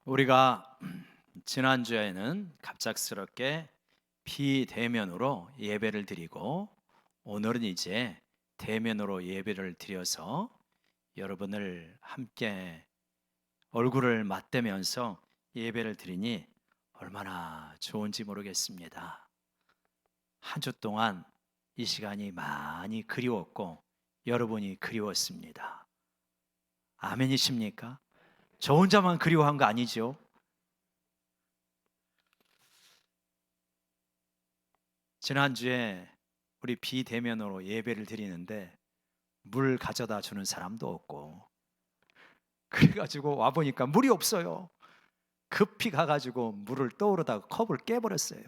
우리가 지난주에는 갑작스럽게 비대면으로 예배를 드리고 오늘은 이제 대면으로 예배를 드려서 여러분을 함께 얼굴을 맞대면서 예배를 드리니 얼마나 좋은지 모르겠습니다. 한 주 동안 이 시간이 많이 그리웠고 여러분이 그리웠습니다. 아멘이십니까? 저 혼자만 그리워한 거 아니죠? 지난주에 우리 비대면으로 예배를 드리는데 물 가져다 주는 사람도 없고 그래가지고 와보니까 물이 없어요. 급히 가가지고 물을 떠오르다가 컵을 깨버렸어요.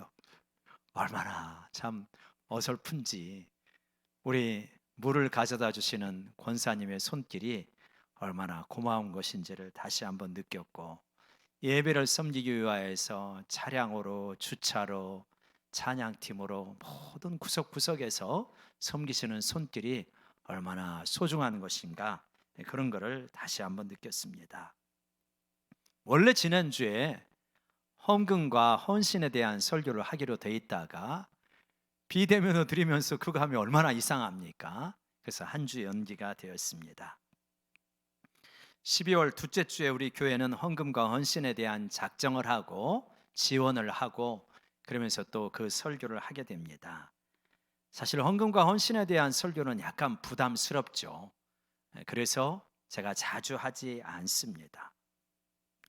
얼마나 참 어설픈지 우리 물을 가져다 주시는 권사님의 손길이 얼마나 고마운 것인지를 다시 한번 느꼈고, 예배를 섬기기 위하여서 차량으로 주차로 찬양팀으로 모든 구석구석에서 섬기시는 손길이 얼마나 소중한 것인가, 그런 것을 다시 한번 느꼈습니다. 원래 지난주에 헌금과 헌신에 대한 설교를 하기로 돼 있다가 비대면으로 드리면서 그거 하면 얼마나 이상합니까? 그래서 한 주 연기가 되었습니다. 12월 둘째 주에 우리 교회는 헌금과 헌신에 대한 작정을 하고 지원을 하고 그러면서 또 그 설교를 하게 됩니다. 사실 헌금과 헌신에 대한 설교는 약간 부담스럽죠. 그래서 제가 자주 하지 않습니다.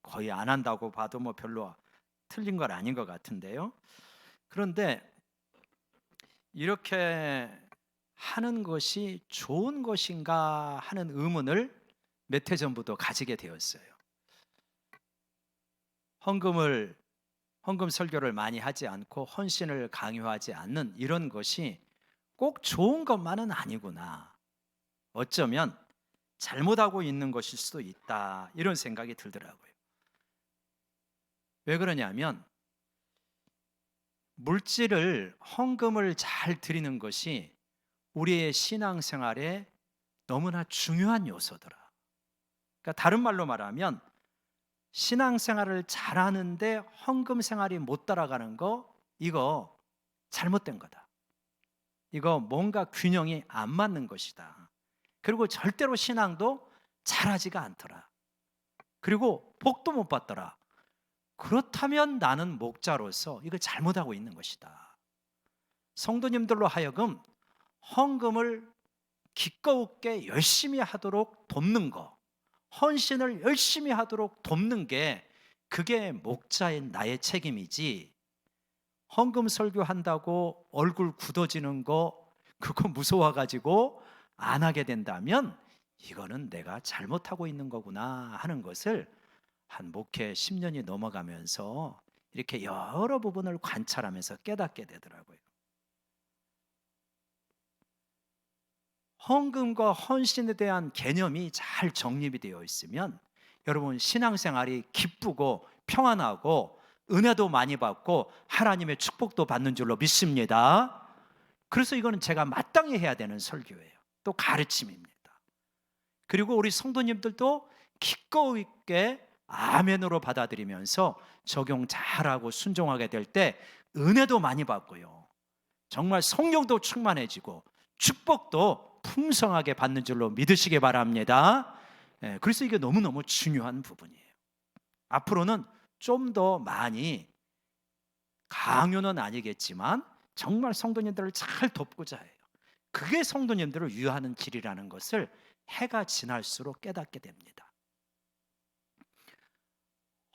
거의 안 한다고 봐도 뭐 별로 틀린 건 아닌 것 같은데요. 그런데 이렇게 하는 것이 좋은 것인가 하는 의문을 몇 해 전부터 가지게 되었어요. 헌금 설교를 많이 하지 않고 헌신을 강요하지 않는 이런 것이 꼭 좋은 것만은 아니구나. 어쩌면 잘못하고 있는 것일 수도 있다. 이런 생각이 들더라고요. 왜 그러냐면 물질을 헌금을 잘 드리는 것이 우리의 신앙생활에 너무나 중요한 요소더라. 그러니까 다른 말로 말하면 신앙생활을 잘하는데 헌금 생활이 못 따라가는 거, 이거 잘못된 거다. 이거 뭔가 균형이 안 맞는 것이다. 그리고 절대로 신앙도 잘하지가 않더라. 그리고 복도 못 받더라. 그렇다면 나는 목자로서 이걸 잘못하고 있는 것이다. 성도님들로 하여금 헌금을 기꺼우게 열심히 하도록 돕는 거, 헌신을 열심히 하도록 돕는 게 그게 목자인 나의 책임이지, 헌금 설교한다고 얼굴 굳어지는 거 그거 무서워가지고 안 하게 된다면 이거는 내가 잘못하고 있는 거구나 하는 것을 한 목회 10년이 넘어가면서 이렇게 여러 부분을 관찰하면서 깨닫게 되더라고요. 헌금과 헌신에 대한 개념이 잘 정립이 되어 있으면 여러분 신앙생활이 기쁘고 평안하고 은혜도 많이 받고 하나님의 축복도 받는 줄로 믿습니다. 그래서 이거는 제가 마땅히 해야 되는 설교예요. 또 가르침입니다. 그리고 우리 성도님들도 기꺼이 있게 아멘으로 받아들이면서 적용 잘하고 순종하게 될 때 은혜도 많이 받고요. 정말 성령도 충만해지고 축복도 풍성하게 받는 줄로 믿으시기 바랍니다. 그래서 이게 너무너무 중요한 부분이에요. 앞으로는 좀 더 많이, 강요는 아니겠지만 정말 성도님들을 잘 돕고자 해요. 그게 성도님들을 유하는 길이라는 것을 해가 지날수록 깨닫게 됩니다.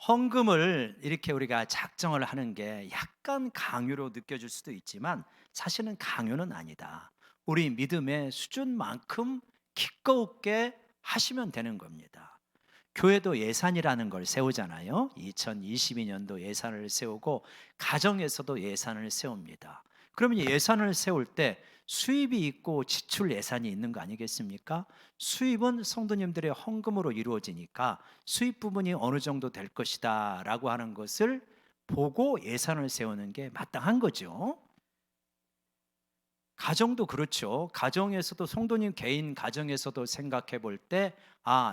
헌금을 이렇게 우리가 작정을 하는 게 약간 강요로 느껴질 수도 있지만 사실은 강요는 아니다. 우리 믿음의 수준만큼 기꺼우게 하시면 되는 겁니다. 교회도 예산이라는 걸 세우잖아요. 2022년도 예산을 세우고 가정에서도 예산을 세웁니다. 그러면 예산을 세울 때 수입이 있고 지출 예산이 있는 거 아니겠습니까? 수입은 성도님들의 헌금으로 이루어지니까 수입 부분이 어느 정도 될 것이다 라고 하는 것을 보고 예산을 세우는 게 마땅한 거죠. 가정도 그렇죠. 가정에서도 성도님 개인 가정에서도 생각해 볼 때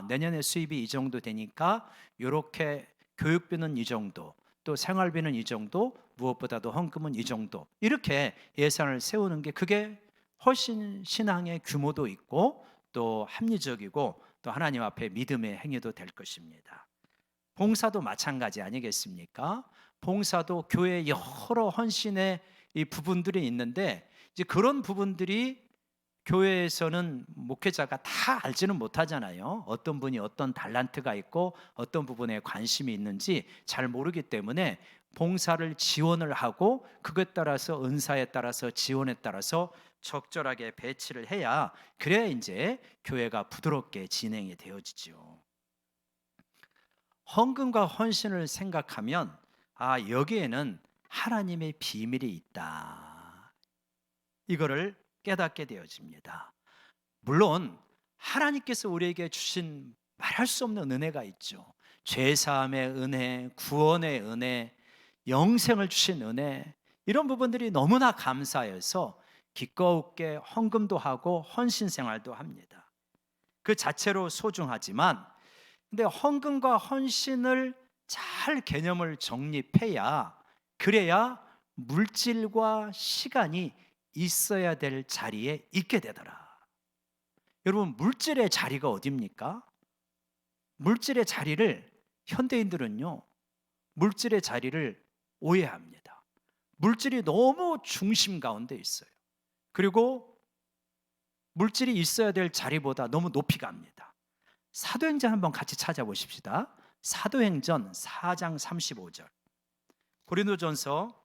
내년에 수입이 이 정도 되니까 이렇게 교육비는 이 정도, 또 생활비는 이 정도, 무엇보다도 헌금은 이 정도, 이렇게 예산을 세우는 게 그게 훨씬 신앙의 규모도 있고 또 합리적이고 또 하나님 앞에 믿음의 행위도 될 것입니다. 봉사도 마찬가지 아니겠습니까? 봉사도 교회 여러 헌신의 이 부분들이 있는데 이제 그런 부분들이 교회에서는 목회자가 다 알지는 못하잖아요. 어떤 분이 어떤 달란트가 있고 어떤 부분에 관심이 있는지 잘 모르기 때문에 봉사를 지원을 하고 그것에 따라서 은사에 따라서 지원에 따라서 적절하게 배치를 해야 그래야 이제 교회가 부드럽게 진행이 되어지죠. 헌금과 헌신을 생각하면 여기에는 하나님의 비밀이 있다, 이거를 깨닫게 되어집니다. 물론 하나님께서 우리에게 주신 말할 수 없는 은혜가 있죠. 죄사함의 은혜, 구원의 은혜, 영생을 주신 은혜, 이런 부분들이 너무나 감사해서 기꺼우게 헌금도 하고 헌신 생활도 합니다. 그 자체로 소중하지만 근데 헌금과 헌신을 잘 개념을 정립해야 그래야 물질과 시간이 있어야 될 자리에 있게 되더라. 여러분, 물질의 자리가 어디입니까? 물질의 자리를 현대인들은요, 물질의 자리를 오해합니다. 물질이 너무 중심 가운데 있어요. 그리고 물질이 있어야 될 자리보다 너무 높이 갑니다. 사도행전 한번 같이 찾아보십시다. 사도행전 4장 35절. 고린도전서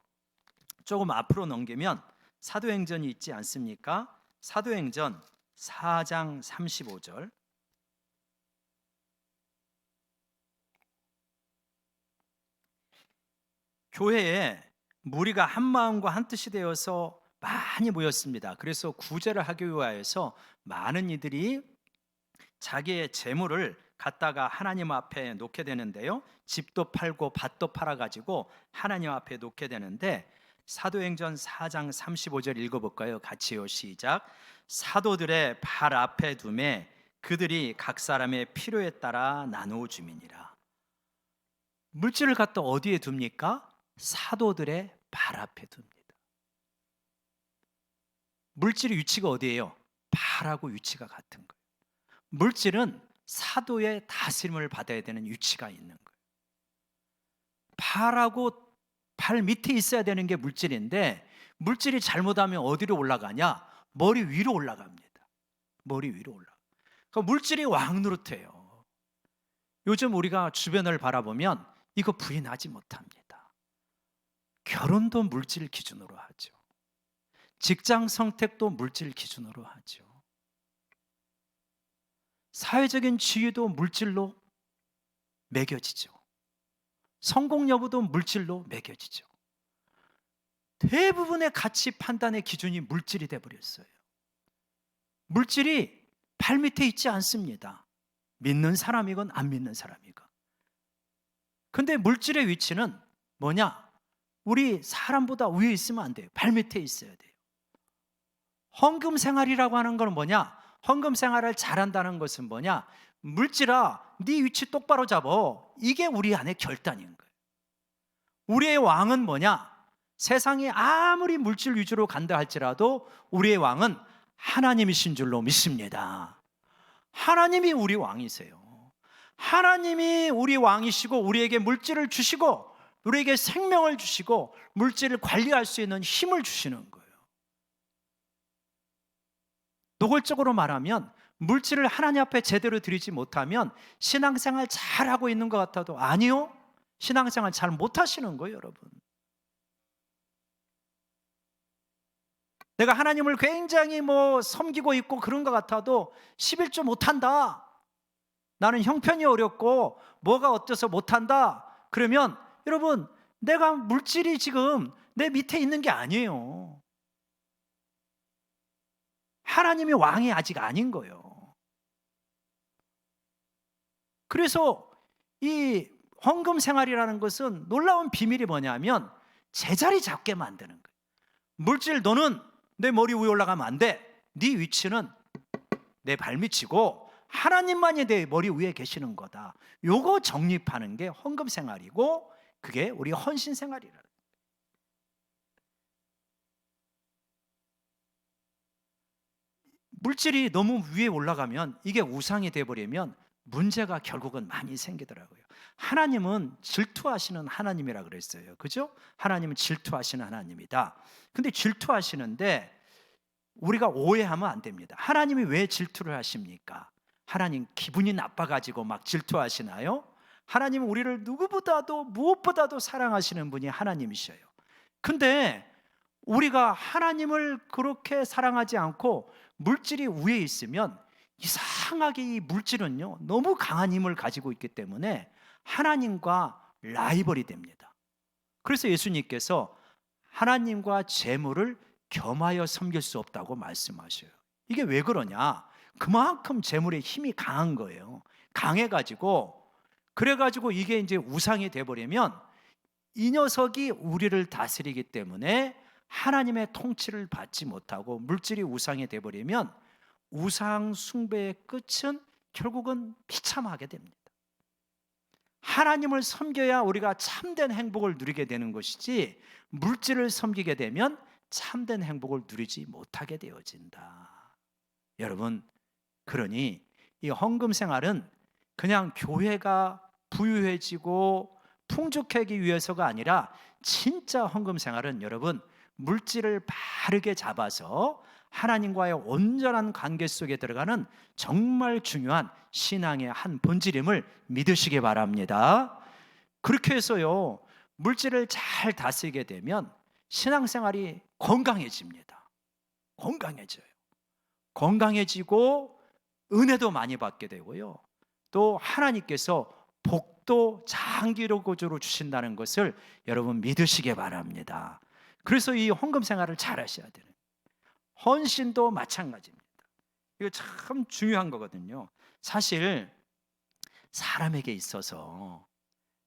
조금 앞으로 넘기면 사도행전이 있지 않습니까? 사도행전 4장 35절. 교회에 무리가 한 마음과 한 뜻이 되어서 많이 모였습니다. 그래서 구제를 하기 위하여서 많은 이들이 자기의 재물을 갖다가 하나님 앞에 놓게 되는데요, 집도 팔고 밭도 팔아가지고 하나님 앞에 놓게 되는데, 사도행전 4장 35절 읽어볼까요? 같이요, 시작. 사도들의 발 앞에 두매 그들이 각 사람의 필요에 따라 나누어 주민이라. 물질을 갖다 어디에 둡니까? 사도들의 발 앞에 둡니다. 물질의 위치가 어디예요? 발하고 위치가 같은 거예요. 물질은 사도의 다스림을 받아야 되는 위치가 있는 거예요. 발하고 발 밑에 있어야 되는 게 물질인데, 물질이 잘못하면 어디로 올라가냐? 머리 위로 올라갑니다. 머리 위로 올라가. 그러니까 물질이 왕노릇해요. 요즘 우리가 주변을 바라보면 이거 부인하지 못합니다. 결혼도 물질 기준으로 하죠. 직장 선택도 물질 기준으로 하죠. 사회적인 지위도 물질로 매겨지죠. 성공 여부도 물질로 매겨지죠. 대부분의 가치 판단의 기준이 물질이 되어버렸어요. 물질이 발밑에 있지 않습니다. 믿는 사람이건 안 믿는 사람이건. 근데 물질의 위치는 뭐냐? 우리 사람보다 위에 있으면 안 돼요. 발밑에 있어야 돼요. 헌금 생활이라고 하는 건 뭐냐? 헌금 생활을 잘한다는 것은 뭐냐? 물질아, 네 위치 똑바로 잡어. 이게 우리 안에 결단인 거예요. 우리의 왕은 뭐냐? 세상이 아무리 물질 위주로 간다 할지라도 우리의 왕은 하나님이신 줄로 믿습니다. 하나님이 우리 왕이세요. 하나님이 우리 왕이시고 우리에게 물질을 주시고 우리에게 생명을 주시고 물질을 관리할 수 있는 힘을 주시는 거예요. 노골적으로 말하면 물질을 하나님 앞에 제대로 드리지 못하면 신앙생활 잘하고 있는 것 같아도 아니요, 신앙생활 잘 못하시는 거예요. 여러분, 내가 하나님을 굉장히 섬기고 있고 그런 것 같아도 11조 못한다, 나는 형편이 어렵고 뭐가 어때서 못한다, 그러면 여러분, 내가 물질이 지금 내 밑에 있는 게 아니에요. 하나님이 왕이 아직 아닌 거예요. 그래서 이 헌금 생활이라는 것은 놀라운 비밀이 뭐냐면 제자리 잡게 만드는 거예요. 물질, 너는 내 머리 위에 올라가면 안 돼. 네 위치는 내 발밑이고 하나님만이 내 머리 위에 계시는 거다. 요거 정립하는 게 헌금 생활이고 그게 우리 헌신 생활이라. 물질이 너무 위에 올라가면 이게 우상이 돼버리면 문제가 결국은 많이 생기더라고요. 하나님은 질투하시는 하나님이라 그랬어요. 그죠? 하나님은 질투하시는 하나님이다. 근데 질투하시는데 우리가 오해하면 안 됩니다. 하나님이 왜 질투를 하십니까? 하나님 기분이 나빠가지고 막 질투하시나요? 하나님은 우리를 누구보다도 무엇보다도 사랑하시는 분이 하나님이셔요. 근데 우리가 하나님을 그렇게 사랑하지 않고 물질이 위에 있으면 이상하게 이 물질은요 너무 강한 힘을 가지고 있기 때문에 하나님과 라이벌이 됩니다. 그래서 예수님께서 하나님과 재물을 겸하여 섬길 수 없다고 말씀하셔요. 이게 왜 그러냐? 그만큼 재물의 힘이 강한 거예요. 강해가지고 그래가지고 이게 이제 우상이 돼버리면 이 녀석이 우리를 다스리기 때문에 하나님의 통치를 받지 못하고 물질이 우상이 돼버리면 우상 숭배의 끝은 결국은 비참하게 됩니다. 하나님을 섬겨야 우리가 참된 행복을 누리게 되는 것이지 물질을 섬기게 되면 참된 행복을 누리지 못하게 되어진다. 여러분, 그러니 이 헌금 생활은 그냥 교회가 부유해지고 풍족하기 위해서가 아니라 진짜 헌금 생활은 여러분 물질을 바르게 잡아서 하나님과의 온전한 관계 속에 들어가는 정말 중요한 신앙의 한 본질임을 믿으시기 바랍니다. 그렇게 해서요 물질을 잘 다스리게 되면 신앙생활이 건강해집니다. 건강해져요. 건강해지고 은혜도 많이 받게 되고요. 또 하나님께서 복도 장기적으로 주신다는 것을 여러분 믿으시기 바랍니다. 그래서 이 헌금 생활을 잘 하셔야 되는 헌신도 마찬가지입니다. 이거 참 중요한 거거든요. 사실 사람에게 있어서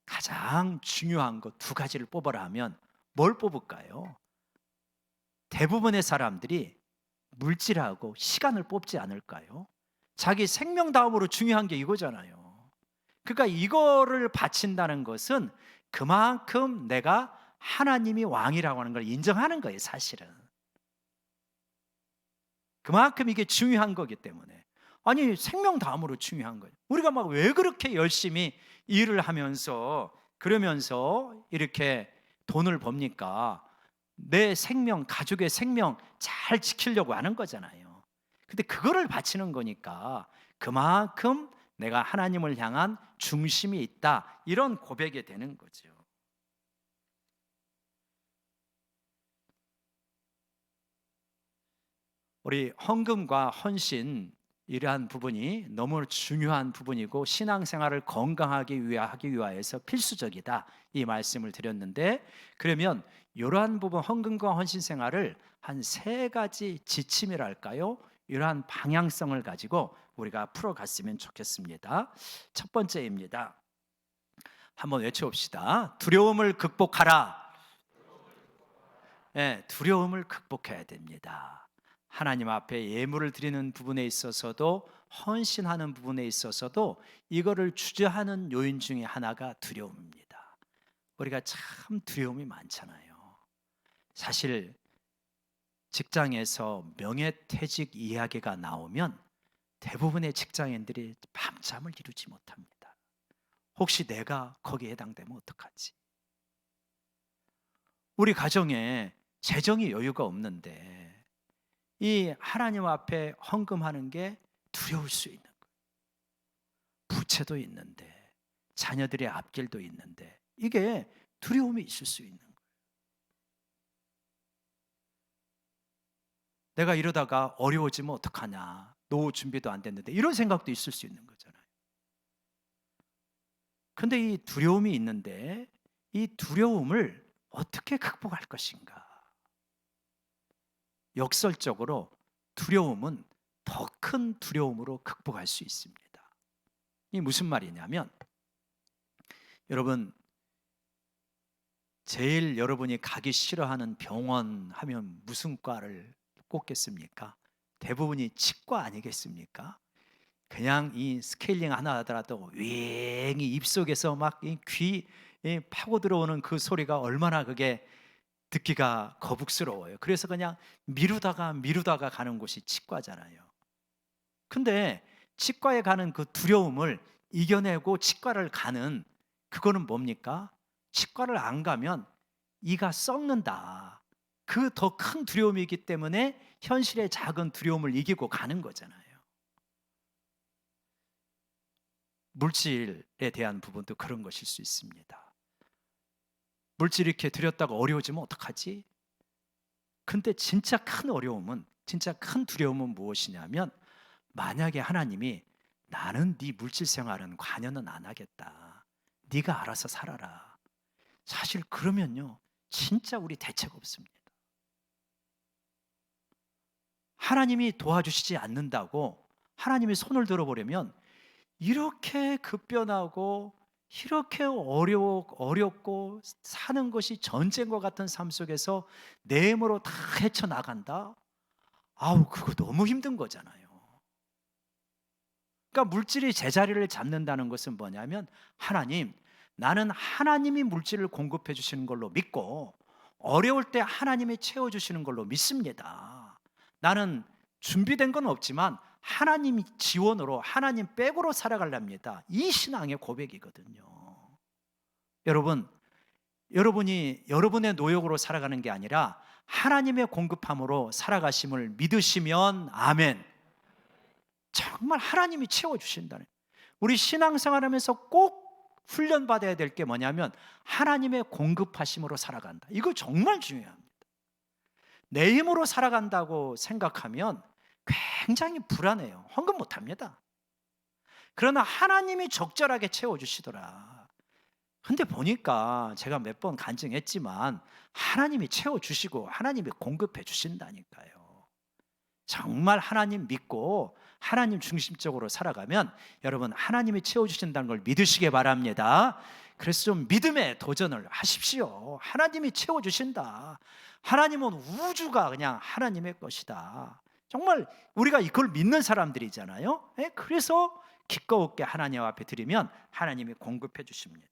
가장 중요한 것 두 가지를 뽑아라 하면 뭘 뽑을까요? 대부분의 사람들이 물질하고 시간을 뽑지 않을까요? 자기 생명 다음으로 중요한 게 이거잖아요. 그러니까 이거를 바친다는 것은 그만큼 내가 하나님이 왕이라고 하는 걸 인정하는 거예요, 사실은. 그만큼 이게 중요한 거기 때문에. 아니, 생명 다음으로 중요한 거예요. 우리가 막 왜 그렇게 열심히 일을 하면서 그러면서 이렇게 돈을 법니까? 내 생명, 가족의 생명 잘 지키려고 하는 거잖아요. 근데 그거를 바치는 거니까 그만큼 내가 하나님을 향한 중심이 있다, 이런 고백이 되는 거죠. 우리 헌금과 헌신, 이러한 부분이 너무 중요한 부분이고 신앙생활을 건강하게 하기 위하여서 필수적이다, 이 말씀을 드렸는데, 그러면 이러한 부분 헌금과 헌신 생활을 한 세 가지 지침이랄까요? 이러한 방향성을 가지고 우리가 풀어갔으면 좋겠습니다. 첫 번째입니다. 한번 외쳐봅시다. 두려움을 극복하라. 네, 두려움을 극복해야 됩니다. 하나님 앞에 예물을 드리는 부분에 있어서도 헌신하는 부분에 있어서도 이거를 주저하는 요인 중에 하나가 두려움입니다. 우리가 참 두려움이 많잖아요. 사실 직장에서 명예퇴직 이야기가 나오면 대부분의 직장인들이 밤잠을 이루지 못합니다. 혹시 내가 거기에 해당되면 어떡하지? 우리 가정에 재정이 여유가 없는데 이 하나님 앞에 헌금하는 게 두려울 수 있는 거예요. 부채도 있는데 자녀들의 앞길도 있는데 이게 두려움이 있을 수 있는 거예요. 내가 이러다가 어려워지면 어떡하냐, 노후 준비도 안 됐는데, 이런 생각도 있을 수 있는 거잖아요. 근데 이 두려움이 있는데 이 두려움을 어떻게 극복할 것인가? 역설적으로 두려움은 더 큰 두려움으로 극복할 수 있습니다. 이게 무슨 말이냐면, 여러분 제일 여러분이 가기 싫어하는 병원 하면 무슨 과를 꼽겠습니까? 대부분이 치과 아니겠습니까? 그냥 이 스케일링 하나 하더라도 윙이 입속에서 막 이 귀 파고 들어오는 그 소리가 얼마나 그게 듣기가 거북스러워요. 그래서 그냥 미루다가 가는 곳이 치과잖아요. 근데 치과에 가는 그 두려움을 이겨내고 치과를 가는 그거는 뭡니까? 치과를 안 가면 이가 썩는다. 그 더 큰 두려움이기 때문에 현실의 작은 두려움을 이기고 가는 거잖아요. 물질에 대한 부분도 그런 것일 수 있습니다. 물질 이렇게 들였다가 어려워지면 어떡하지? 근데 진짜 큰 어려움은, 진짜 큰 두려움은 무엇이냐면, 만약에 하나님이 나는 네 물질 생활은 관여는 안 하겠다, 네가 알아서 살아라. 사실 그러면요, 진짜 우리 대책 없습니다. 하나님이 도와주시지 않는다고 하나님이 손을 들어보려면 이렇게 급변하고 이렇게 어렵고 사는 것이 전쟁과 같은 삶 속에서 내 힘으로 다 헤쳐나간다? 아우, 그거 너무 힘든 거잖아요. 그러니까 물질이 제자리를 잡는다는 것은 뭐냐면, 하나님, 나는 하나님이 물질을 공급해 주시는 걸로 믿고 어려울 때 하나님이 채워주시는 걸로 믿습니다. 나는 준비된 건 없지만 하나님 지원으로, 하나님 백으로 살아가렵니다. 이 신앙의 고백이거든요. 여러분이 여러분의 노력으로 살아가는 게 아니라 하나님의 공급함으로 살아가심을 믿으시면 아멘. 정말 하나님이 채워주신다는, 우리 신앙생활하면서 꼭 훈련받아야 될 게 뭐냐면 하나님의 공급하심으로 살아간다. 이거 정말 중요합니다. 내 힘으로 살아간다고 생각하면 굉장히 불안해요. 헌금 못합니다. 그러나 하나님이 적절하게 채워주시더라. 근데 보니까 제가 몇 번 간증했지만 하나님이 채워주시고 하나님이 공급해 주신다니까요. 정말 하나님 믿고 하나님 중심적으로 살아가면 여러분, 하나님이 채워주신다는 걸 믿으시기 바랍니다. 그래서 좀 믿음의 도전을 하십시오. 하나님이 채워주신다. 하나님은 우주가 그냥 하나님의 것이다. 정말 우리가 이걸 믿는 사람들이잖아요. 그래서 기꺼이 없게 하나님 앞에 드리면 하나님이 공급해 주십니다.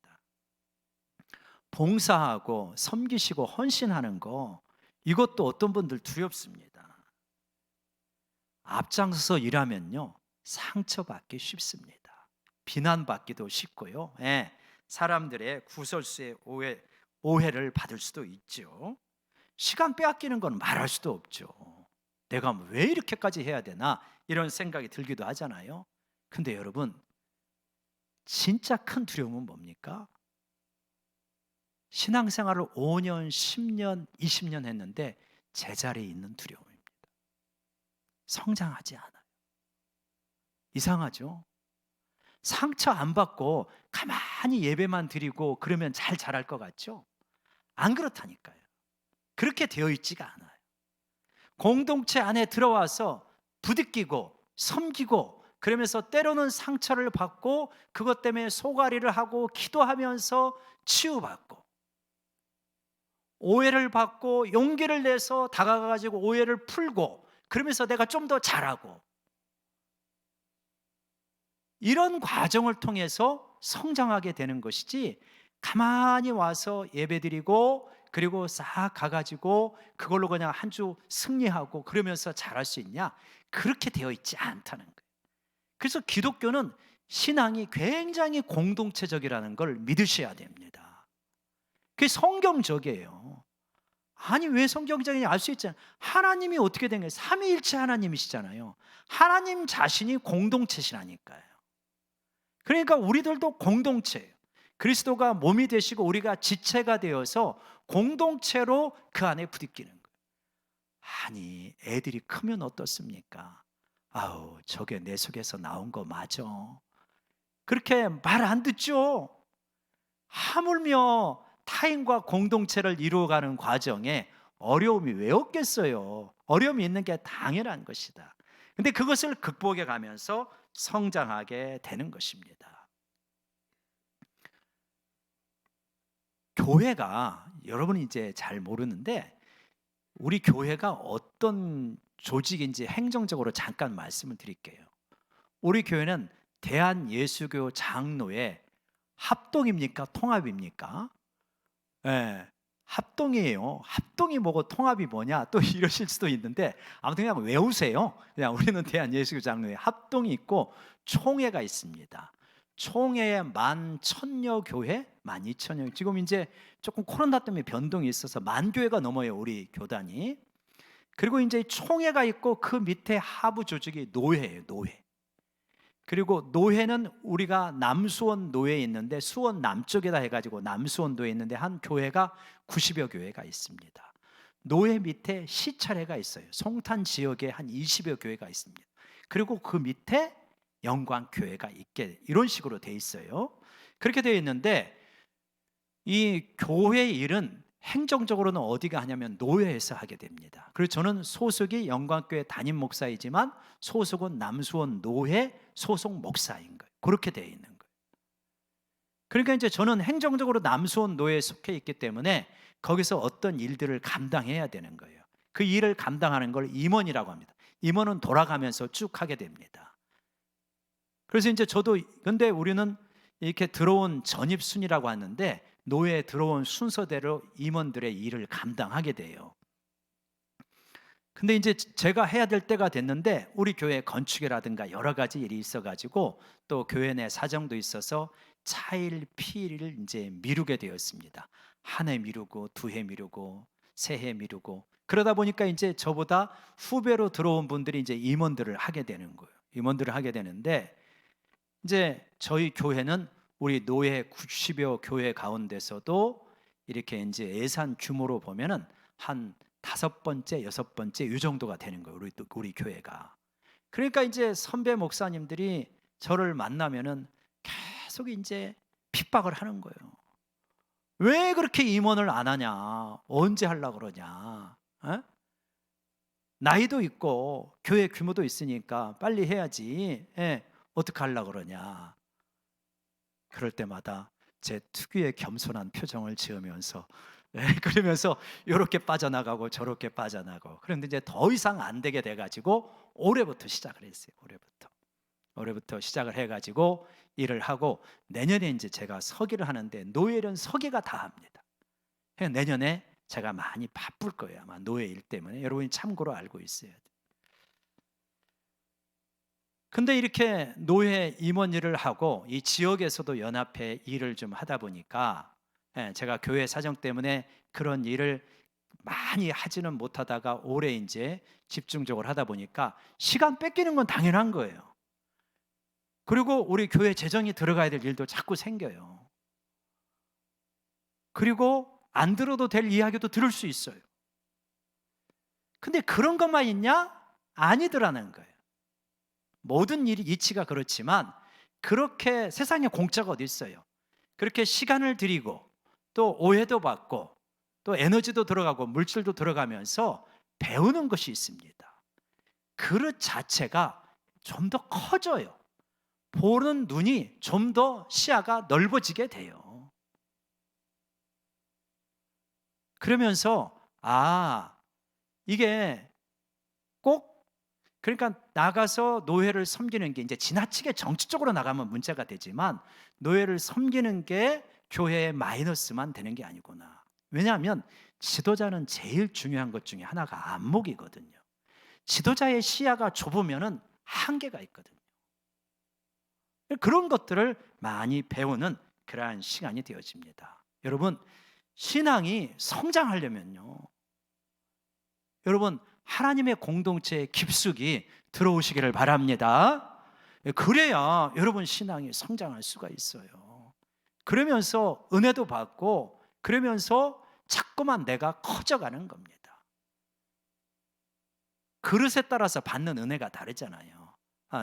봉사하고 섬기시고 헌신하는 거, 이것도 어떤 분들 두렵습니다. 앞장서서 일하면요, 상처받기 쉽습니다. 비난받기도 쉽고요. 사람들의 구설수에 오해를 받을 수도 있죠. 시간 빼앗기는 건 말할 수도 없죠. 내가 왜 이렇게까지 해야 되나, 이런 생각이 들기도 하잖아요. 근데 여러분, 진짜 큰 두려움은 뭡니까? 신앙생활을 5년, 10년, 20년 했는데 제자리에 있는 두려움입니다. 성장하지 않아요. 이상하죠? 상처 안 받고 가만히 예배만 드리고 그러면 잘 자랄 것 같죠? 안 그렇다니까요. 그렇게 되어 있지가 않아요. 공동체 안에 들어와서 부딪히고 섬기고 그러면서 때로는 상처를 받고 그것 때문에 소가리를 하고 기도하면서 치유받고, 오해를 받고 용기를 내서 다가가가지고 오해를 풀고, 그러면서 내가 좀 더 잘하고, 이런 과정을 통해서 성장하게 되는 것이지, 가만히 와서 예배드리고 그리고 싹 가가지고 그걸로 그냥 한 주 승리하고 그러면서 잘할 수 있냐? 그렇게 되어 있지 않다는 거예요. 그래서 기독교는 신앙이 굉장히 공동체적이라는 걸 믿으셔야 됩니다. 그게 성경적이에요. 아니, 왜 성경적인지 알 수 있잖아요. 하나님이 어떻게 된 거예요? 삼위일체 하나님이시잖아요. 하나님 자신이 공동체시라니까요. 그러니까 우리들도 공동체예요. 그리스도가 몸이 되시고 우리가 지체가 되어서 공동체로 그 안에 부딪히는 거예요. 아니, 애들이 크면 어떻습니까? 아우, 저게 내 속에서 나온 거 맞아. 그렇게 말 안 듣죠. 하물며 타인과 공동체를 이루어가는 과정에 어려움이 왜 없겠어요? 어려움이 있는 게 당연한 것이다. 근데 그것을 극복해 가면서 성장하게 되는 것입니다. 교회가, 여러분이 이제 잘 모르는데 우리 교회가 어떤 조직인지 행정적으로 잠깐 말씀을 드릴게요. 우리 교회는 대한예수교 장로회 합동입니까? 통합입니까? 예, 합동이에요. 합동이 뭐고 통합이 뭐냐 또 이러실 수도 있는데 아무튼 그냥 외우세요. 그냥 우리는 대한예수교 장로회 합동이 있고 총회가 있습니다. 총회에 11,000여 교회, 12,000여, 지금 이제 조금 코로나 때문에 변동이 있어서 10,000교회가 넘어요, 우리 교단이. 그리고 이제 총회가 있고 그 밑에 하부 조직이 노회예요, 노회. 그리고 노회는 우리가 남수원 노회에 있는데 수원 남쪽에다 해가지고 남수원 노회에 있는데 한 교회가 90여 교회가 있습니다. 노회 밑에 시찰회가 있어요. 송탄 지역에 한 20여 교회가 있습니다. 그리고 그 밑에 영광교회가 있게, 이런 식으로 돼 있어요. 그렇게 되어 있는데 이 교회 일은 행정적으로는 어디가 하냐면 노회에서 하게 됩니다. 그래서 저는 소속이 영광교회 담임 목사이지만 소속은 남수원 노회 소속 목사인 거예요. 그렇게 되어 있는 거예요. 그러니까 이제 저는 행정적으로 남수원 노회에 속해 있기 때문에 거기서 어떤 일들을 감당해야 되는 거예요. 그 일을 감당하는 걸 임원이라고 합니다. 임원은 돌아가면서 쭉 하게 됩니다. 그래서 이제 저도, 근데 우리는 이렇게 들어온 전입순이라고 하는데 노예에 들어온 순서대로 임원들의 일을 감당하게 돼요. 근데 이제 제가 해야 될 때가 됐는데 우리 교회 건축이라든가 여러 가지 일이 있어가지고 또 교회 내 사정도 있어서 차일 피일을 이제 미루게 되었습니다. 한 해 미루고 두 해 미루고 세 해 미루고, 그러다 보니까 이제 저보다 후배로 들어온 분들이 이제 임원들을 하게 되는 거예요. 임원들을 하게 되는데 이제 저희 교회는 우리 노예 90여 교회 가운데서도 이렇게 이제 예산 규모로 보면은 한 5번째, 6번째 이 정도가 되는 거예요. 우리 교회가. 그러니까 이제 선배 목사님들이 저를 만나면은 계속 이제 핍박을 하는 거예요. 왜 그렇게 임원을 안 하냐? 언제 하려고 그러냐? 에? 나이도 있고 교회 규모도 있으니까 빨리 해야지. 예. 어떻게 하려고 그러냐? 그럴 때마다 제 특유의 겸손한 표정을 지으면서 그러면서 이렇게 빠져나가고 저렇게 빠져나가고, 그런데 이제 더 이상 안 되게 돼가지고 올해부터 시작을 했어요. 올해부터 시작을 해가지고 일을 하고, 내년에 이제 제가 서기를 하는데 노예는 서기가 다 합니다. 내년에 제가 많이 바쁠 거예요. 아마 노예 일 때문에. 여러분이 참고로 알고 있어야 돼요. 근데 이렇게 노예 임원 일을 하고 이 지역에서도 연합회 일을 좀 하다 보니까 제가 교회 사정 때문에 그런 일을 많이 하지는 못하다가 올해 이제 집중적으로 하다 보니까 시간 뺏기는 건 당연한 거예요. 그리고 우리 교회 재정이 들어가야 될 일도 자꾸 생겨요. 그리고 안 들어도 될 이야기도 들을 수 있어요. 근데 그런 것만 있냐? 아니더라는 거예요. 모든 일이 이치가 그렇지만 그렇게 세상에 공짜가 어디 있어요. 그렇게 시간을 들이고 또 오해도 받고 또 에너지도 들어가고 물질도 들어가면서 배우는 것이 있습니다. 그릇 자체가 좀 더 커져요. 보는 눈이 좀 더 시야가 넓어지게 돼요. 그러면서 이게 꼭, 그러니까 나가서 노예를 섬기는 게 이제 지나치게 정치적으로 나가면 문제가 되지만 노예를 섬기는 게 교회의 마이너스만 되는 게 아니구나. 왜냐하면 지도자는 제일 중요한 것 중에 하나가 안목이거든요. 지도자의 시야가 좁으면은 한계가 있거든요. 그런 것들을 많이 배우는 그러한 시간이 되어집니다. 여러분, 신앙이 성장하려면요, 여러분 하나님의 공동체에 깊숙이 들어오시기를 바랍니다. 그래야 여러분 신앙이 성장할 수가 있어요. 그러면서 은혜도 받고 그러면서 자꾸만 내가 커져가는 겁니다. 그릇에 따라서 받는 은혜가 다르잖아요.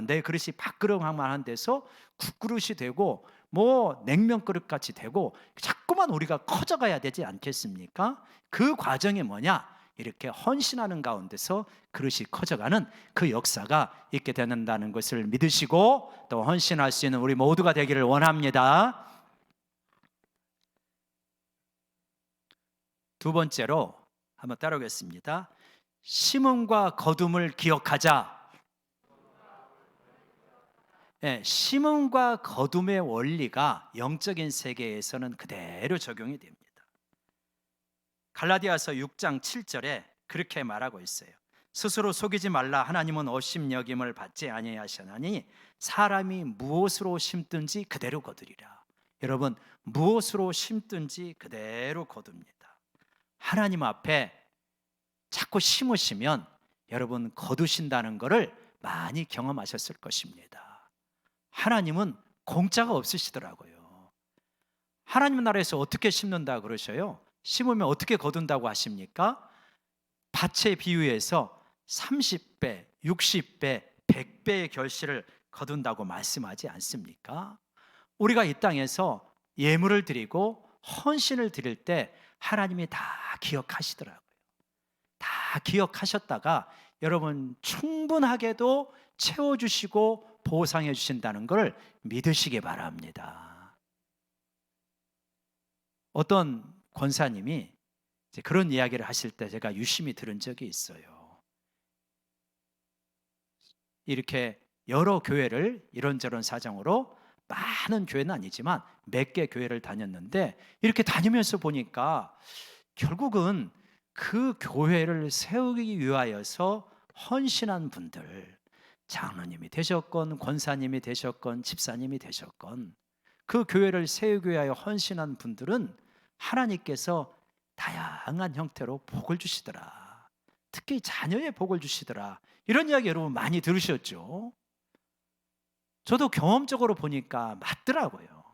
내 그릇이 밥그릇만 데서 국그릇이 되고 뭐 냉면 그릇같이 되고 자꾸만 우리가 커져가야 되지 않겠습니까? 그 과정이 뭐냐? 이렇게 헌신하는 가운데서 그릇이 커져가는 그 역사가 있게 되는다는 것을 믿으시고 또 헌신할 수 있는 우리 모두가 되기를 원합니다. 두 번째로 한번 따라오겠습니다. 심음과 거둠을 기억하자. 예, 심음과 거둠의 원리가 영적인 세계에서는 그대로 적용이 됩니다. 갈라디아서 6장 7절에 그렇게 말하고 있어요. 스스로 속이지 말라. 하나님은 오심 여김을 받지 아니하시나니 사람이 무엇으로 심든지 그대로 거두리라. 여러분, 무엇으로 심든지 그대로 거둡니다. 하나님 앞에 자꾸 심으시면 여러분 거두신다는 것을 많이 경험하셨을 것입니다. 하나님은 공짜가 없으시더라고요. 하나님 나라에서 어떻게 심는다 그러셔요? 심으면 어떻게 거둔다고 하십니까? 밭에 비유해서 30배, 60배, 100배의 결실을 거둔다고 말씀하지 않습니까? 우리가 이 땅에서 예물을 드리고 헌신을 드릴 때 하나님이 다 기억하시더라고요. 다 기억하셨다가 여러분 충분하게도 채워주시고 보상해 주신다는 걸 믿으시기 바랍니다. 어떤 권사님이 이제 그런 이야기를 하실 때 제가 유심히 들은 적이 있어요. 이렇게 여러 교회를 이런저런 사정으로, 많은 교회는 아니지만 몇 개 교회를 다녔는데 이렇게 다니면서 보니까 결국은 그 교회를 세우기 위하여서 헌신한 분들, 장로님이 되셨건 권사님이 되셨건 집사님이 되셨건 그 교회를 세우기 위하여 헌신한 분들은 하나님께서 다양한 형태로 복을 주시더라. 특히 자녀의 복을 주시더라. 이런 이야기 여러분 많이 들으셨죠? 저도 경험적으로 보니까 맞더라고요.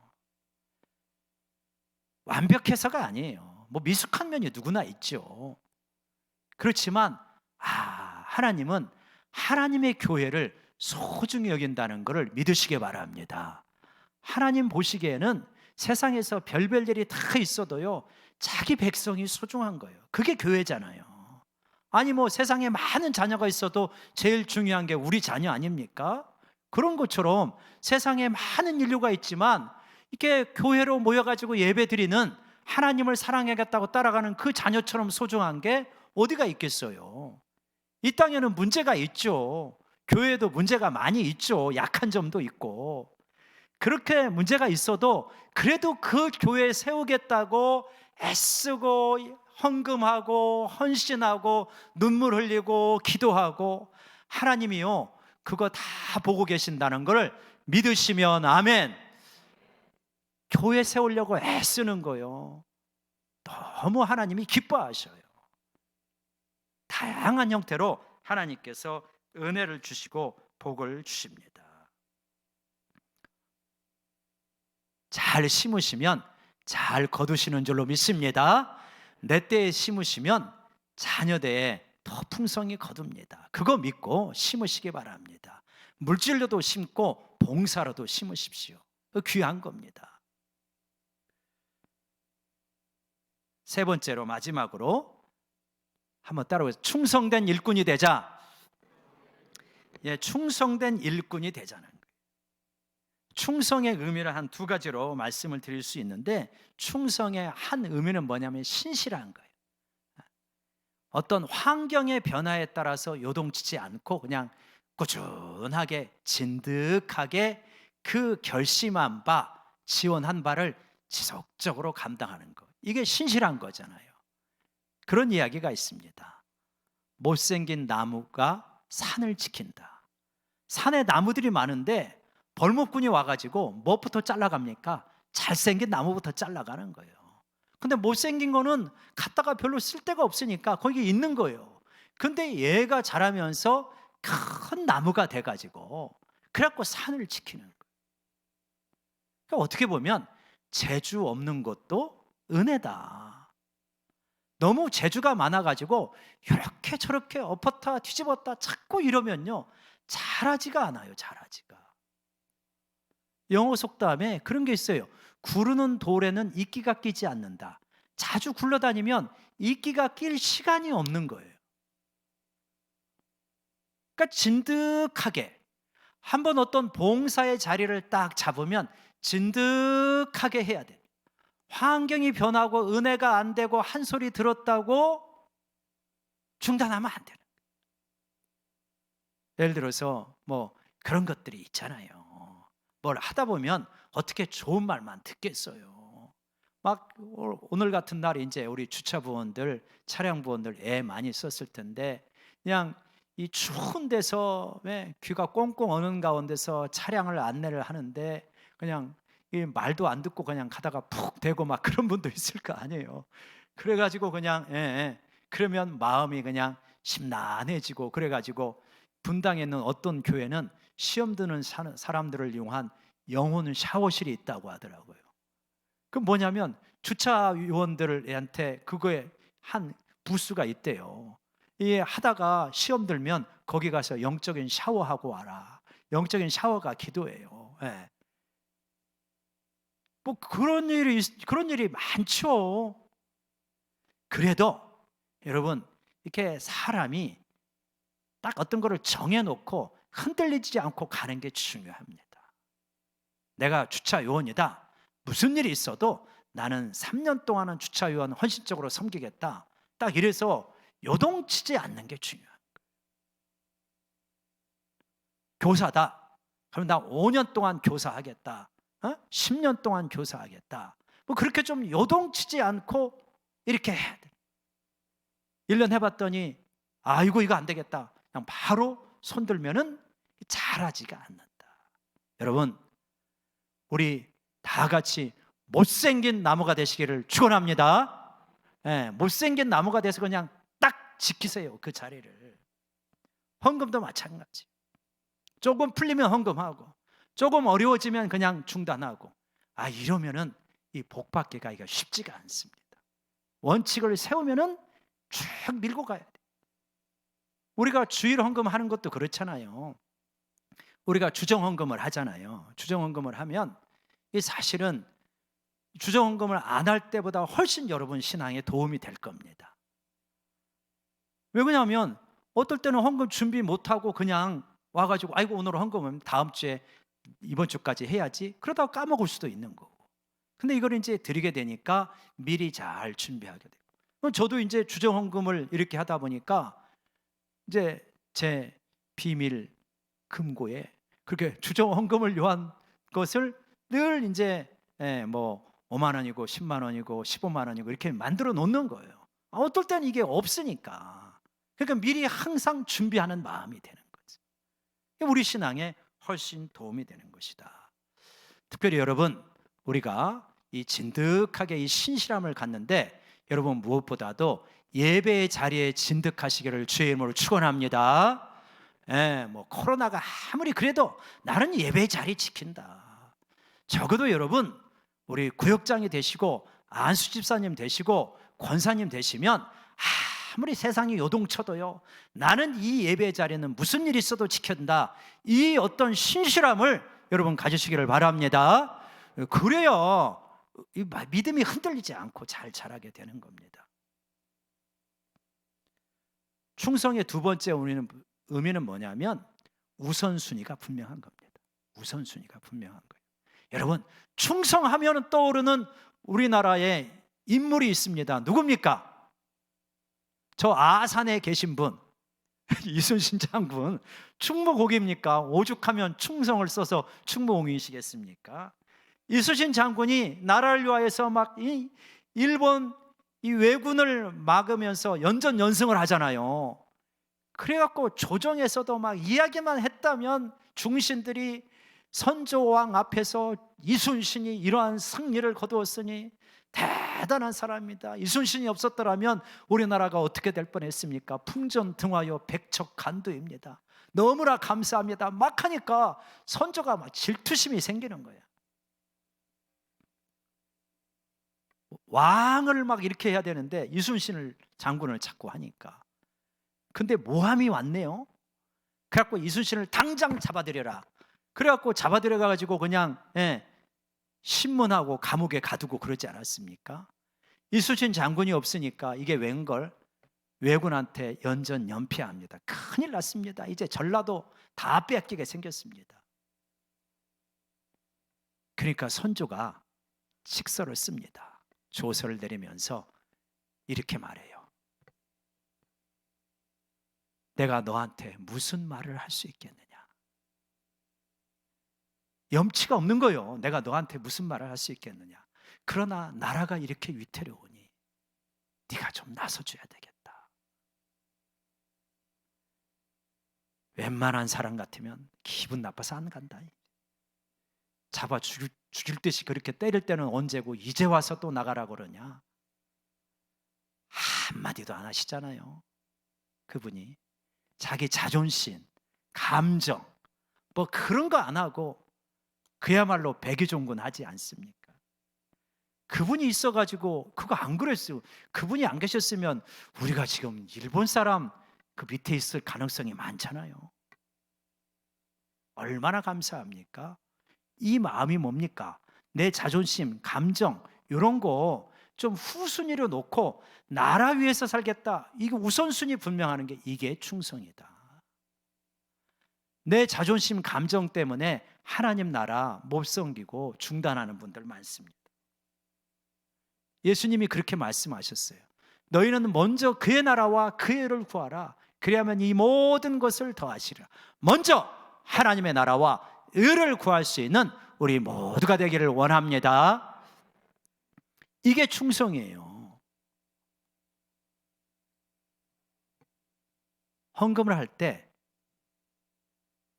완벽해서가 아니에요. 뭐 미숙한 면이 누구나 있죠. 그렇지만 하나님은 하나님의 교회를 소중히 여긴다는 것을 믿으시기 바랍니다. 하나님 보시기에는 세상에서 별별 일이 다 있어도요, 자기 백성이 소중한 거예요. 그게 교회잖아요. 아니 뭐 세상에 많은 자녀가 있어도 제일 중요한 게 우리 자녀 아닙니까? 그런 것처럼 세상에 많은 인류가 있지만 이렇게 교회로 모여가지고 예배드리는, 하나님을 사랑하겠다고 따라가는 그 자녀처럼 소중한 게 어디가 있겠어요? 이 땅에는 문제가 있죠. 교회에도 문제가 많이 있죠. 약한 점도 있고. 그렇게 문제가 있어도 그래도 그 교회 세우겠다고 애쓰고 헌금하고 헌신하고 눈물 흘리고 기도하고, 하나님이요 그거 다 보고 계신다는 걸 믿으시면 아멘. 교회 세우려고 애쓰는 거요, 너무 하나님이 기뻐하셔요. 다양한 형태로 하나님께서 은혜를 주시고 복을 주십니다. 잘 심으시면 잘 거두시는 줄로 믿습니다. 내 때에 심으시면 자녀 때에 더 풍성히 거둡니다. 그거 믿고 심으시기 바랍니다. 물질로도 심고 봉사로도 심으십시오. 귀한 겁니다. 세 번째로 마지막으로 한번 따라오세요. 충성된 일꾼이 되자. 예, 충성된 일꾼이 되자는 거예요. 충성의 의미를 한 두 가지로 말씀을 드릴 수 있는데, 충성의 한 의미는 뭐냐면 신실한 거예요. 어떤 환경의 변화에 따라서 요동치지 않고 그냥 꾸준하게 진득하게 그 결심한 바, 지원한 바를 지속적으로 감당하는 것, 이게 신실한 거잖아요. 그런 이야기가 있습니다. 못생긴 나무가 산을 지킨다. 산에 나무들이 많은데 벌목꾼이 와가지고 뭐부터 잘라갑니까? 잘생긴 나무부터 잘라가는 거예요. 근데 못생긴 거는 갖다가 별로 쓸데가 없으니까 거기 있는 거예요. 근데 얘가 자라면서 큰 나무가 돼가지고 그래갖고 산을 지키는 거예요. 그러니까 어떻게 보면 재주 없는 것도 은혜다. 너무 재주가 많아가지고 이렇게 저렇게 엎었다 뒤집었다 자꾸 이러면요, 잘하지가 않아요. 잘하지가. 영어 속담에 그런 게 있어요. 구르는 돌에는 이끼가 끼지 않는다. 자주 굴러다니면 이끼가 낄 시간이 없는 거예요. 그러니까 진득하게 한번 어떤 봉사의 자리를 딱 잡으면 진득하게 해야 돼요. 환경이 변하고 은혜가 안 되고 한 소리 들었다고 중단하면 안 되는 거예요. 예를 들어서 뭐 그런 것들이 있잖아요. 뭘 하다 보면 어떻게 좋은 말만 듣겠어요. 막 오늘 같은 날에 이제 우리 주차 부원들, 차량 부원들 애 많이 썼을 텐데 그냥 이 추운 데서 귀가 꽁꽁 어는 가운데서 차량을 안내를 하는데 그냥 이 말도 안 듣고 그냥 가다가 푹 대고 막 그런 분도 있을 거 아니에요. 그래가지고 그냥 그러면 마음이 그냥 심란해지고 그래가지고 분당에 있는 어떤 교회는 시험 드는 사람들을 이용한 영혼 샤워실이 있다고 하더라고요. 그 뭐냐면 주차위원들한테 그거에 한 부스가 있대요. 이 하다가 시험 들면 거기 가서 영적인 샤워하고 와라. 영적인 샤워가 기도예요. 예. 뭐 그런 일이 많죠. 그래도 여러분 이렇게 사람이 딱 어떤 거를 정해놓고 흔들리지 않고 가는 게 중요합니다. 내가 주차요원이다. 무슨 일이 있어도 나는 3년 동안은 주차요원 헌신적으로 섬기겠다. 딱 이래서 요동치지 않는 게 중요해요. 교사다. 그럼 나 5년 동안 교사하겠다. 10년 동안 교사하겠다. 뭐 그렇게 좀 요동치지 않고 이렇게 해야 돼. 1년 해봤더니 아이고 이거 안 되겠다. 그냥 바로 손 들면은 잘하지가 않는다. 여러분 우리 다 같이 못생긴 나무가 되시기를 축원합니다. 못생긴 나무가 돼서 그냥 딱 지키세요. 그 자리를. 헌금도 마찬가지. 조금 풀리면 헌금하고 조금 어려워지면 그냥 중단하고 이러면은 이 복 받기가 이거 쉽지가 않습니다. 원칙을 세우면은 쭉 밀고 가야 돼. 우리가 주일 헌금하는 것도 그렇잖아요. 우리가 주정 헌금을 하잖아요. 주정 헌금을 하면 이 사실은 주정 헌금을 안 할 때보다 훨씬 여러분 신앙에 도움이 될 겁니다. 왜 그러냐면 어떨 때는 헌금 준비 못 하고 그냥 와가지고 아이고 오늘 헌금은 다음 주에 이번 주까지 해야지 그러다가 까먹을 수도 있는 거고. 근데 이걸 이제 드리게 되니까 미리 잘 준비하게 되고. 저도 이제 주정 헌금을 이렇게 하다 보니까 이제 제 비밀 금고에 그렇게 주정 헌금을 요한 것을 늘 이제 뭐 5만 원이고 10만 원이고 15만 원이고 이렇게 만들어 놓는 거예요. 어떨 때는 이게 없으니까. 그러니까 미리 항상 준비하는 마음이 되는 거죠. 우리 신앙에 훨씬 도움이 되는 것이다. 특별히 여러분 우리가 이 진득하게 이 신실함을 갖는데 여러분 무엇보다도 예배의 자리에 진득하시기를 주의 이름으로 축원합니다. 뭐 코로나가 아무리 그래도 나는 예배의 자리 지킨다. 적어도 여러분 우리 구역장이 되시고 안수 집사님 되시고 권사님 되시면 아무리 세상이 요동쳐도요 나는 이 예배의 자리는 무슨 일이 있어도 지킨다. 이 어떤 신실함을 여러분 가지시기를 바랍니다. 그래야 이 믿음이 흔들리지 않고 잘 자라게 되는 겁니다. 충성의 두 번째 의미는 뭐냐면 우선순위가 분명한 겁니다. 우선순위가 분명한 거예요. 여러분 충성하면 떠오르는 우리나라의 인물이 있습니다. 누굽니까? 저 아산에 계신 분 이순신 장군 충무공입니까? 오죽하면 충성을 써서 충무공이시겠습니까? 이순신 장군이 나라를 위하여서 막 일본 이 왜군을 막으면서 연전연승을 하잖아요. 그래갖고 조정에서도 막 이야기만 했다면 중신들이 선조왕 앞에서 이순신이 이러한 승리를 거두었으니 대단한 사람입니다. 이순신이 없었더라면 우리나라가 어떻게 될 뻔했습니까? 풍전등화요 백척간두입니다. 너무나 감사합니다. 막 하니까 선조가 막 질투심이 생기는 거예요. 왕을 막 이렇게 해야 되는데 이순신을 장군을 자꾸 하니까. 근데 모함이 왔네요. 그래갖고 이순신을 당장 잡아들여라. 그래갖고 잡아들여가지고 그냥 신문하고 감옥에 가두고 그러지 않았습니까? 이순신 장군이 없으니까 이게 웬걸? 왜군한테 연전연패합니다. 큰일 났습니다. 이제 전라도 다 빼앗기게 생겼습니다. 그러니까 선조가 식서를 씁니다. 조서를 내리면서 이렇게 말해요. 내가 너한테 무슨 말을 할 수 있겠느냐? 염치가 없는 거예요. 내가 너한테 무슨 말을 할 수 있겠느냐. 그러나 나라가 이렇게 위태로우니 네가 좀 나서줘야 되겠다. 웬만한 사람 같으면 기분 나빠서 안 간다. 잡아 죽일 듯이 그렇게 때릴 때는 언제고 이제 와서 또 나가라고 그러냐. 한마디도 안 하시잖아요. 그분이 자기 자존심, 감정 뭐 그런 거 안 하고 그야말로 백의종군하지 않습니까? 그분이 있어가지고 그거 안 그랬어요. 그분이 안 계셨으면 우리가 지금 일본 사람 그 밑에 있을 가능성이 많잖아요. 얼마나 감사합니까? 이 마음이 뭡니까? 내 자존심, 감정 이런 거 좀 후순위로 놓고 나라 위해서 살겠다. 이거 우선순위 분명하는 게 이게 충성이다. 내 자존심, 감정 때문에 하나님 나라 못 섬기고 중단하는 분들 많습니다. 예수님이 그렇게 말씀하셨어요. 너희는 먼저 그의 나라와 그의 의를 구하라. 그래야만 이 모든 것을 더하시리라. 먼저 하나님의 나라와 의를 구할 수 있는 우리 모두가 되기를 원합니다. 이게 충성이에요. 헌금을 할 때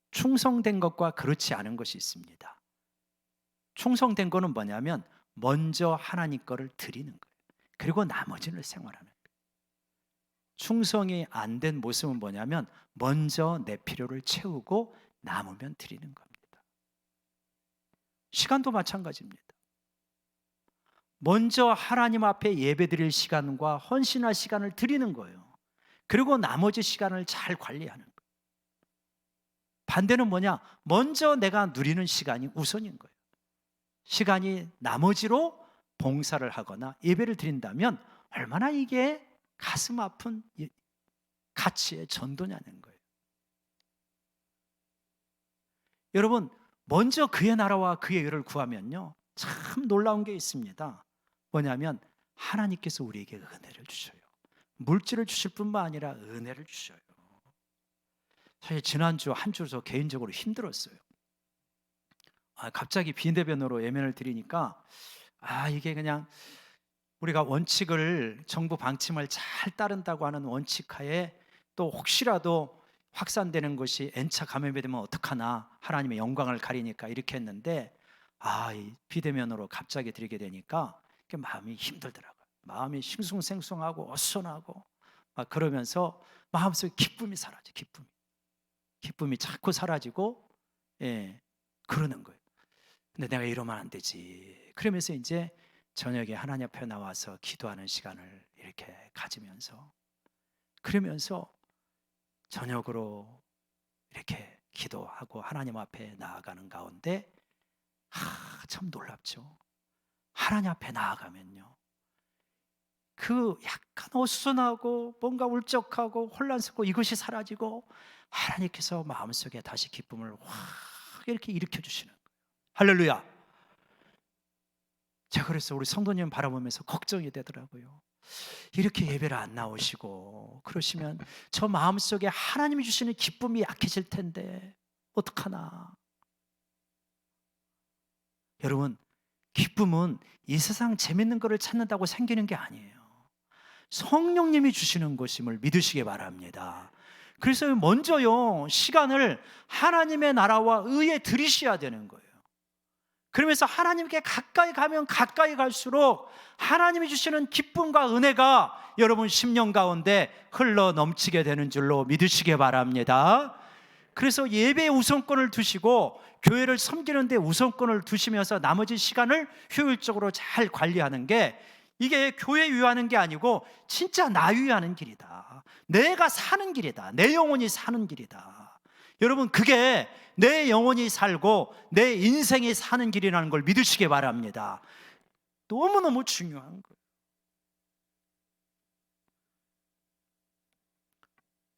충성된 것과 그렇지 않은 것이 있습니다. 충성된 거는 뭐냐면 먼저 하나님 거를 드리는 거예요. 그리고 나머지를 생활하는 거예요. 충성이 안 된 모습은 뭐냐면 먼저 내 필요를 채우고 남으면 드리는 겁니다. 시간도 마찬가지입니다. 먼저 하나님 앞에 예배드릴 시간과 헌신할 시간을 드리는 거예요. 그리고 나머지 시간을 잘 관리하는 거예요. 반대는 뭐냐? 먼저 내가 누리는 시간이 우선인 거예요. 시간이 나머지로 봉사를 하거나 예배를 드린다면 얼마나 이게 가슴 아픈 가치의 전도냐는 거예요. 여러분, 먼저 그의 나라와 그의 의를 구하면요, 참 놀라운 게 있습니다. 뭐냐면 하나님께서 우리에게 은혜를 주셔요. 물질을 주실 뿐만 아니라 은혜를 주셔요. 사실 지난주 한 주 저 개인적으로 힘들었어요. 갑자기 비대면으로 예면을 드리니까 이게 그냥 우리가 원칙을 정부 방침을 잘 따른다고 하는 원칙하에 또 혹시라도 확산되는 것이 N차 감염이 되면 어떡하나, 하나님의 영광을 가리니까 이렇게 했는데 이 비대면으로 갑자기 드리게 되니까 마음이 힘들더라고요. 마음이 싱숭생숭하고 어수선하고 그러면서 마음속에 기쁨이 사라져. 기쁨이 자꾸 사라지고 그러는 거예요. 근데 내가 이러면 안 되지. 그러면서 이제 저녁에 하나님 앞에 나와서 기도하는 시간을 이렇게 가지면서, 그러면서 저녁으로 이렇게 기도하고 하나님 앞에 나아가는 가운데 참 놀랍죠. 하나님 앞에 나아가면요, 그 약간 어수선하고 뭔가 울적하고 혼란스럽고 이것이 사라지고 하나님께서 마음속에 다시 기쁨을 확 이렇게 일으켜 주시는 거예요. 할렐루야. 제가 그래서 우리 성도님 바라보면서 걱정이 되더라고요. 이렇게 예배를 안 나오시고 그러시면 저 마음속에 하나님이 주시는 기쁨이 약해질 텐데 어떡하나. 여러분, 기쁨은 이 세상 재밌는 거를 찾는다고 생기는 게 아니에요. 성령님이 주시는 것임을 믿으시기 바랍니다. 그래서 먼저요, 시간을 하나님의 나라와 의에 들이셔야 되는 거예요. 그러면서 하나님께 가까이 가면 가까이 갈수록 하나님이 주시는 기쁨과 은혜가 여러분 심령 가운데 흘러 넘치게 되는 줄로 믿으시기 바랍니다. 그래서 예배에 우선권을 두시고 교회를 섬기는 데 우선권을 두시면서 나머지 시간을 효율적으로 잘 관리하는 게, 이게 교회 위하는 게 아니고 진짜 나 위하는 길이다. 내가 사는 길이다. 내 영혼이 사는 길이다. 여러분, 그게 내 영혼이 살고 내 인생이 사는 길이라는 걸 믿으시기 바랍니다. 너무너무 중요한 거예요.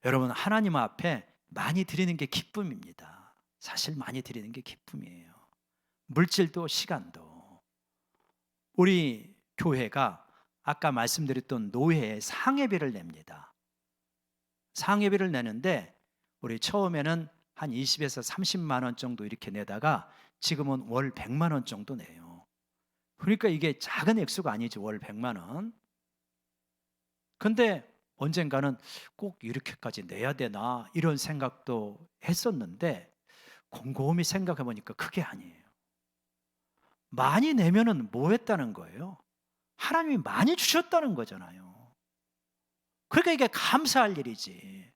여러분, 하나님 앞에 많이 드리는 게 기쁨입니다. 사실 많이 드리는 게 기쁨이에요. 물질도 시간도. 우리 교회가 아까 말씀드렸던 노회에 상회비를 냅니다. 상회비를 내는데 우리 처음에는 한 20에서 30만 원 정도 이렇게 내다가 지금은 월 100만 원 정도 내요. 그러니까 이게 작은 액수가 아니죠. 월 100만 원. 근데 언젠가는 꼭 이렇게까지 내야 되나 이런 생각도 했었는데 곰곰이 생각해 보니까 그게 아니에요. 많이 내면은 뭐 했다는 거예요? 하나님이 많이 주셨다는 거잖아요. 그러니까 이게 감사할 일이지.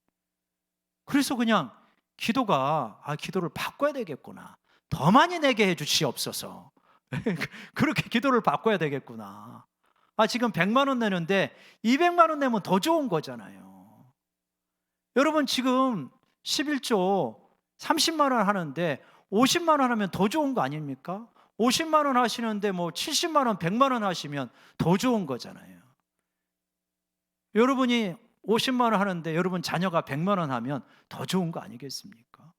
그래서 그냥 기도를 바꿔야 되겠구나. 더 많이 내게 해 주시옵소서. 그렇게 기도를 바꿔야 되겠구나. 지금 100만 원 내는데 200만 원 내면 더 좋은 거잖아요. 여러분 지금 11조 30만 원 하는데 50만 원 하면 더 좋은 거 아닙니까? 50만 원 하시는데 뭐 70만 원, 100만 원 하시면 더 좋은 거잖아요. 여러분이 50만 원 하는데 여러분 자녀가 100만 원 하면 더 좋은 거 아니겠습니까?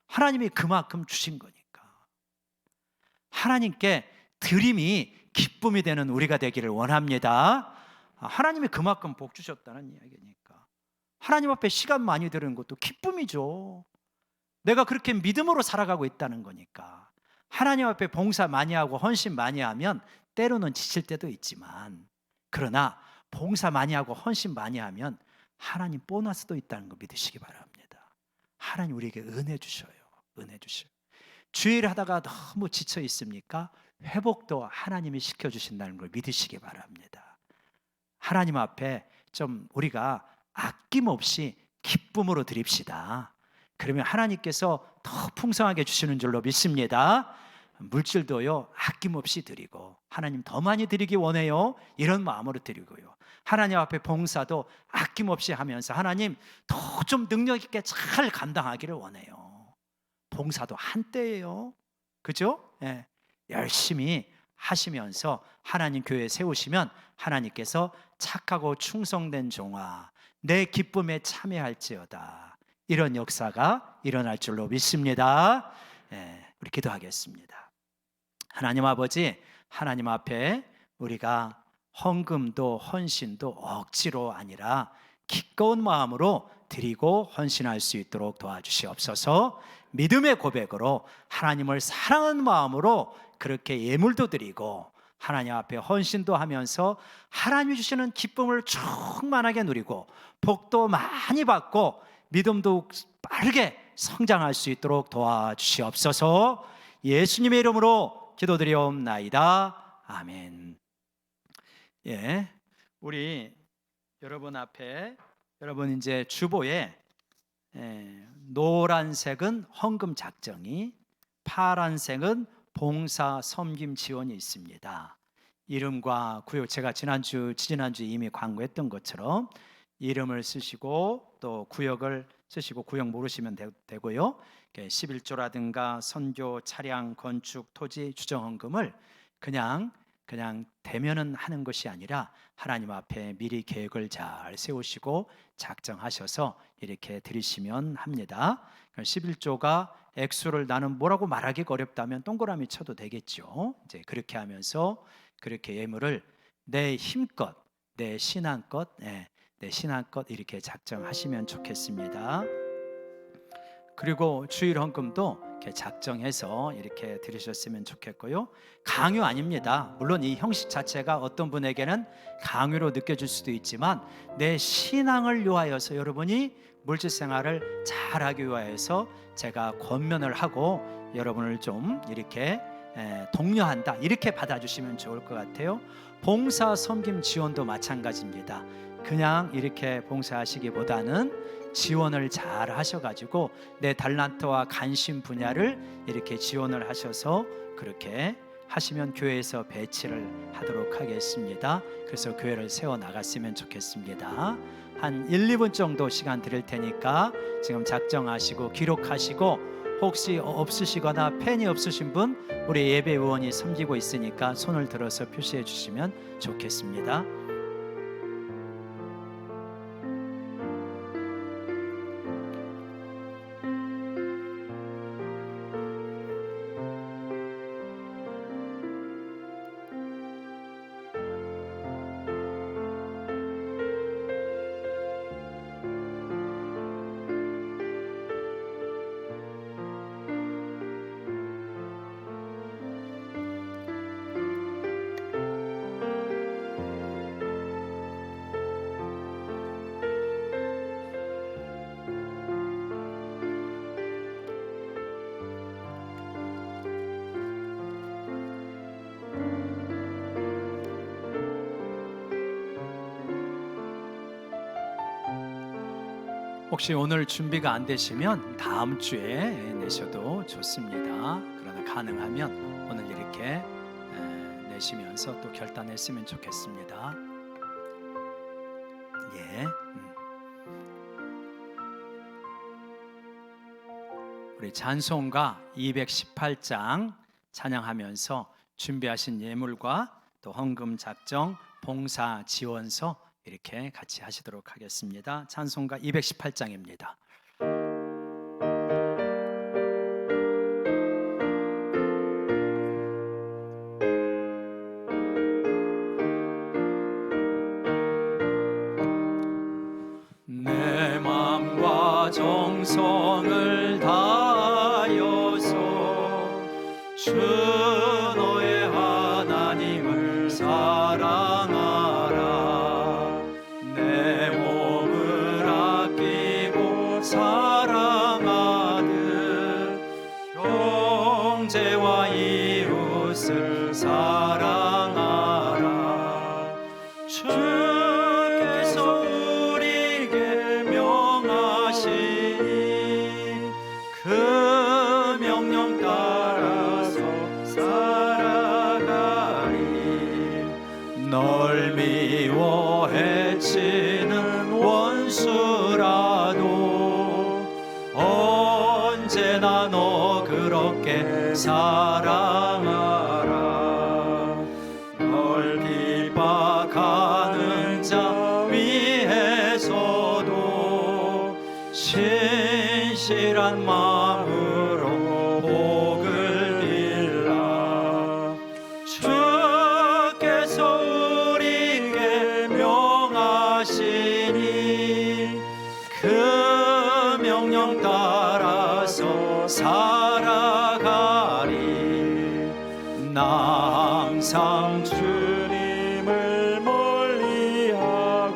하나님이 그만큼 주신 거니까. 하나님께 드림이 기쁨이 되는 우리가 되기를 원합니다. 하나님이 그만큼 복 주셨다는 이야기니까. 하나님 앞에 시간 많이 드리는 것도 기쁨이죠. 내가 그렇게 믿음으로 살아가고 있다는 거니까. 하나님 앞에 봉사 많이 하고 헌신 많이 하면 때로는 지칠 때도 있지만, 그러나 봉사 많이 하고 헌신 많이 하면 하나님 보너스도 있다는 거 믿으시기 바랍니다. 하나님 우리에게 은혜 주셔요. 은혜 주셔요. 주일 하다가 너무 지쳐 있습니까? 회복도 하나님이 시켜주신다는 걸 믿으시기 바랍니다. 하나님 앞에 좀 우리가 아낌없이 기쁨으로 드립시다. 그러면 하나님께서 더 풍성하게 주시는 줄로 믿습니다. 물질도요 아낌없이 드리고, 하나님 더 많이 드리기 원해요, 이런 마음으로 드리고요. 하나님 앞에 봉사도 아낌없이 하면서 하나님 더 좀 능력 있게 잘 감당하기를 원해요. 봉사도 한때예요, 그죠? 예. 열심히 하시면서 하나님 교회 세우시면 하나님께서 착하고 충성된 종아 내 기쁨에 참여할지어다, 이런 역사가 일어날 줄로 믿습니다. 예, 우리 기도하겠습니다. 하나님 아버지, 하나님 앞에 우리가 헌금도 헌신도 억지로 아니라 기꺼운 마음으로 드리고 헌신할 수 있도록 도와주시옵소서. 믿음의 고백으로 하나님을 사랑하는 마음으로 그렇게 예물도 드리고 하나님 앞에 헌신도 하면서 하나님이 주시는 기쁨을 충만하게 누리고 복도 많이 받고 믿음도 빠르게 성장할 수 있도록 도와주시옵소서. 예수님의 이름으로 기도드리옵나이다. 아멘. 예, 우리 여러분 앞에, 여러분 이제 주보에 노란색은 헌금 작정이, 파란색은 봉사 섬김 지원이 있습니다. 이름과 구역, 제가 지난주 이미 광고했던 것처럼 이름을 쓰시고 또 구역을 쓰시고, 구역 모르시면 되고요. 11조라든가 선교, 차량, 건축, 토지, 주정 헌금을 그냥 대면은 하는 것이 아니라 하나님 앞에 미리 계획을 잘 세우시고 작정하셔서 이렇게 드리시면 합니다. 11조가 액수를 나는 뭐라고 말하기가 어렵다면 동그라미 쳐도 되겠죠. 이제 그렇게 하면서 그렇게 예물을 내 힘껏, 내 신앙껏, 내 신앙껏 이렇게 작정하시면 좋겠습니다. 그리고 주일 헌금도 이렇게 작정해서 이렇게 드리셨으면 좋겠고요. 강요 아닙니다. 물론 이 형식 자체가 어떤 분에게는 강요로 느껴질 수도 있지만 내 신앙을 위하여서 여러분이 물질 생활을 잘하기 위하여서 제가 권면을 하고 여러분을 좀 이렇게 독려한다, 이렇게 받아주시면 좋을 것 같아요. 봉사 섬김 지원도 마찬가지입니다. 그냥 이렇게 봉사하시기보다는 지원을 잘 하셔가지고 내 달란트와 관심 분야를 이렇게 지원을 하셔서 그렇게 하시면 교회에서 배치를 하도록 하겠습니다. 그래서 교회를 세워 나갔으면 좋겠습니다. 한 1, 2분 정도 시간 드릴 테니까 지금 작정하시고 기록하시고, 혹시 없으시거나 펜이 없으신 분, 우리 예배 의원이 섬기고 있으니까 손을 들어서 표시해 주시면 좋겠습니다. 혹시 오늘 준비가 안 되시면 다음 주에 내셔도 좋습니다. 그러나 가능하면 오늘 이렇게 내시면서 또 결단했으면 좋겠습니다. 예. 우리 찬송가 218장 찬양하면서 준비하신 예물과 또 헌금 작정, 봉사 지원서 이렇게 같이 하시도록 하겠습니다. 찬송가 218장입니다. 내 맘과 정성을 다하여서 주 너의 하나님을 사랑하라. 내 몸을 아끼고 사랑하듯 형제와 이웃을 사랑하라. 주께서 우리에게 명하시니 그 명령 따라서 살아가리. 널 미워 해치는 원수라도 언제나 너 그렇게 사랑하라. 널 핍박하는 자 위에서도 신실한 마음으로 복을 빌라. 주께서 우리에게 명하시니 그 명령 따라서 살아가리. 나 항상 주님을 멀리하고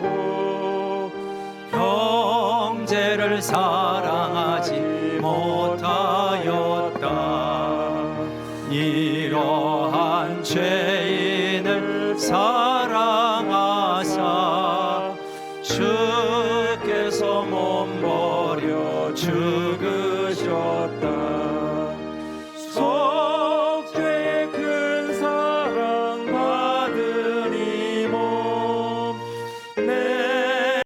형제를 사랑하지 못하였다. 이러한 죄인을 사랑하사 주께서 몸 버려 죽으